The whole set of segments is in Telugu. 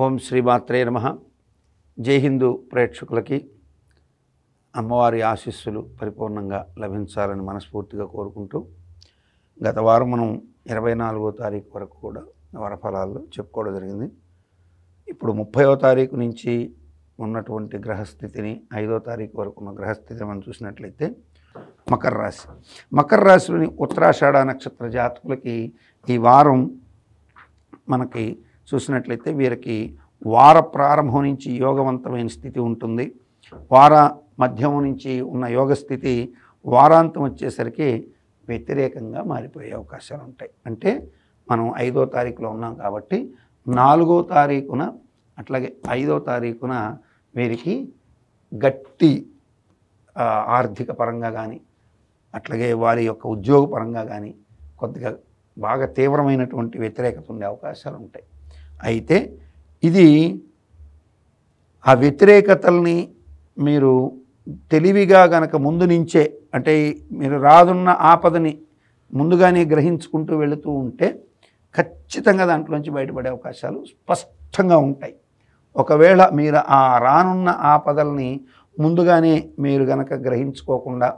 ఓం శ్రీమాత్రే నమః. జై హిందూ ప్రేక్షకులకి అమ్మవారి ఆశీస్సులు పరిపూర్ణంగా లభించాలని మనస్ఫూర్తిగా కోరుకుంటూ, గత వారం మనం 24వ తారీఖు వరకు కూడా వరఫలాల్లో చెప్పుకోవడం జరిగింది. ఇప్పుడు 30వ తారీఖు నుంచి ఉన్నటువంటి గ్రహస్థితిని, 5వ తారీఖు వరకు ఉన్న గ్రహస్థితిని మనం చూసినట్లయితే మకర రాశిలోని ఉత్తరాషాఢ నక్షత్ర జాతకులకి ఈ వారం మనకి చూసినట్లయితే వీరికి వార ప్రారంభం నుంచి యోగవంతమైన స్థితి ఉంటుంది. వార మధ్యమం నుంచి ఉన్న యోగ స్థితి వారాంతం వచ్చేసరికి వ్యతిరేకంగా మారిపోయే అవకాశాలు ఉంటాయి. అంటే మనం 5వ తారీఖులో ఉన్నాం కాబట్టి 4వ తారీఖున అట్లాగే 5వ తారీఖున వీరికి గట్టి ఆర్థిక పరంగా కానీ అట్లాగే వారి యొక్క ఉద్యోగ పరంగా కానీ కొద్దిగా బాగా తీవ్రమైనటువంటి వ్యతిరేకత ఉండే అవకాశాలు ఉంటాయి. అయితే ఇది ఆ వ్యతిరేకతల్ని మీరు తెలివిగా గనక ముందు నుంచే, అంటే మీరు రానున్న ఆపదని ముందుగానే గ్రహించుకుంటూ వెళుతూ ఉంటే ఖచ్చితంగా దాంట్లోంచి బయటపడే అవకాశాలు స్పష్టంగా ఉంటాయి. ఒకవేళ మీరు ఆ రానున్న ఆపదల్ని ముందుగానే మీరు గనక గ్రహించుకోకుండా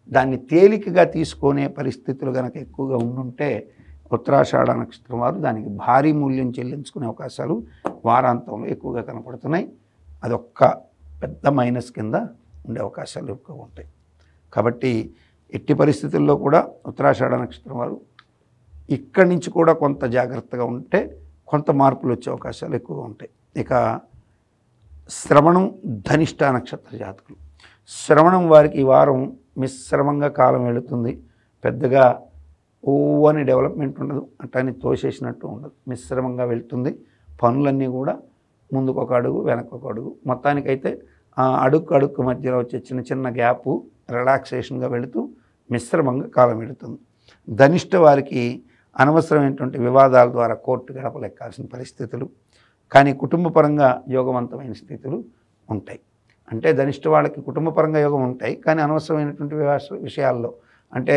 దాన్ని తేలికగా తీసుకునే పరిస్థితులు గనక ఎక్కువగా ఉండుంటే ఉత్తరాషాఢ నక్షత్రం వారు దానికి భారీ మూల్యం చెల్లించుకునే అవకాశాలు వారాంతంలో ఎక్కువగా కనపడుతున్నాయి. అదొక్క పెద్ద మైనస్ కింద ఉండే అవకాశాలు ఎక్కువగా ఉంటాయి. కాబట్టి ఎట్టి పరిస్థితుల్లో కూడా ఉత్తరాషాఢ నక్షత్రం వారు ఇక్కడి నుంచి కూడా కొంత జాగ్రత్తగా ఉంటే కొంత మార్పులు వచ్చే అవకాశాలు ఎక్కువగా ఉంటాయి. ఇక శ్రవణం, ధనిష్ట నక్షత్ర జాతకులు, శ్రవణం వారికి ఈ వారం మిశ్రమంగా కాలం వెళుతుంది. పెద్దగా అని డెవలప్మెంట్ ఉండదు, అట్లని తోసేసినట్టు ఉండదు, మిశ్రమంగా వెళ్తుంది. పనులన్నీ కూడా ముందుకు ఒక అడుగు వెనక్కి ఒక అడుగు, మొత్తానికైతే అడుక్కు మధ్యలో వచ్చే చిన్న చిన్న గ్యాపు రిలాక్సేషన్గా వెళుతూ మిశ్రమంగా కాలం వెళుతుంది. ధనిష్ట వారికి అనవసరమైనటువంటి వివాదాల ద్వారా కోర్టు గడపలెక్కాల్సిన పరిస్థితులు, కానీ కుటుంబపరంగా యోగవంతమైన స్థితులు ఉంటాయి. అంటే ధనిష్ట వాళ్ళకి కుటుంబపరంగా యోగం ఉంటాయి, కానీ అనవసరమైనటువంటి విషయాల్లో అంటే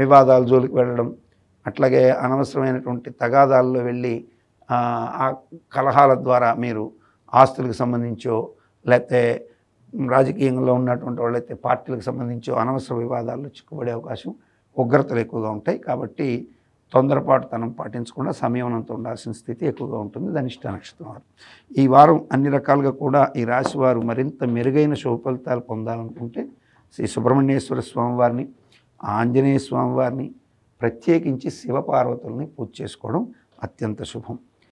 వివాదాల జోలికి వెళ్ళడం, అట్లాగే అనవసరమైనటువంటి తగాదాల్లో వెళ్ళి ఆ కలహాల ద్వారా మీరు ఆస్తులకు సంబంధించో లేకపోతే రాజకీయంలో ఉన్నటువంటి వాళ్ళైతే పార్టీలకు సంబంధించో అనవసర వివాదాల్లో చిక్కుబడే అవకాశం, ఉగ్రతలు ఎక్కువగా ఉంటాయి. కాబట్టి తొందరపాటుతనం పాటించకుండా సంయమనంతో ఉండాల్సిన స్థితి ఎక్కువగా ఉంటుంది ధనిష్ట నక్షత్రం వారు. ఈ వారం అన్ని రకాలుగా కూడా ఈ రాశి వారు మరింత మెరుగైన శుభ ఫలితాలు పొందాలనుకుంటే శ్రీ సుబ్రహ్మణ్యేశ్వర స్వామివారిని, ఆంజనేయ స్వామివారిని, ప్రత్యేకించి శివపార్వతుల్ని పూజ చేసుకోవడం అత్యంత శుభం.